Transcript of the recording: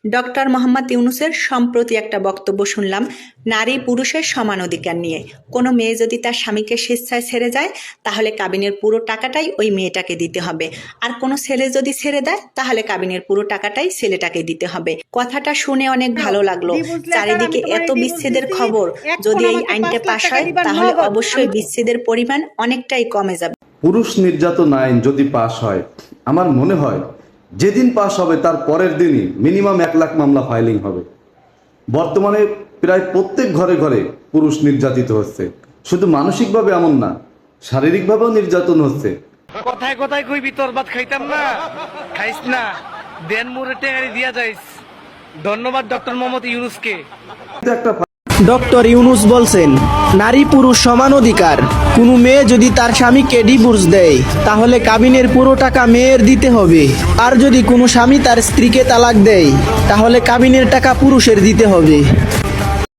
Doctor Mohammad ইউনূসের সম্প্রতি একটা বক্তব্য শুনলাম নারী পুরুষের সমান অধিকার নিয়ে। কোনো মেয়ে যদি তার স্বামীকে স্বেচ্ছায় ছেড়ে যায় তাহলে কাবিনের পুরো টাকাটাই ওই মেয়েটাকে দিতে হবে, আর কোনো ছেলে যদি ছেড়ে দেয় তাহলে কাবিনের পুরো টাকাটাই ছেলেটাকে দিতে হবে। কথাটা শুনে অনেক ভালো লাগলো। চারিদিকে এত বিচ্ছেদের খবর, যদি এই আইনটা পাশ হয় তাহলে অবশ্যই বিচ্ছেদের পরিমাণ অনেকটাই কমে যাবে। পুরুষ নির্যাতন আইন যদি পাশ হয়, আমার মনে হয় যেদিন পাশ হবে তার পরের দিনই মিনিমাম 1 লাখ মামলা ফাইলিং হবে। বর্তমানে প্রায় প্রত্যেক ঘরে ঘরে পুরুষ নির্যাতিত হচ্ছে। শুধু মানসিকভাবে এমন না, শারীরিকভাবেও নির্যাতন হচ্ছে। কথায় কথায় কইবি তোর ভাত খাইতাম না, খাইস না, দেন মুরে টেঙারি দিয়া যাইস। ধন্যবাদ ডক্টর মোহাম্মদ ইউনূসকে। একটা ডক্টর ইউনূস বলছেন, নারী পুরুষ সমান অধিকার। কোনো মেয়ে যদি তার স্বামীকে ডিভোর্স দেয় তাহলে কাবিনের পুরো টাকা মেয়ের দিতে হবে, আর যদি কোনো স্বামী তার স্ত্রীকে তালাক দেয় তাহলে কাবিনের টাকা পুরুষের দিতে হবে।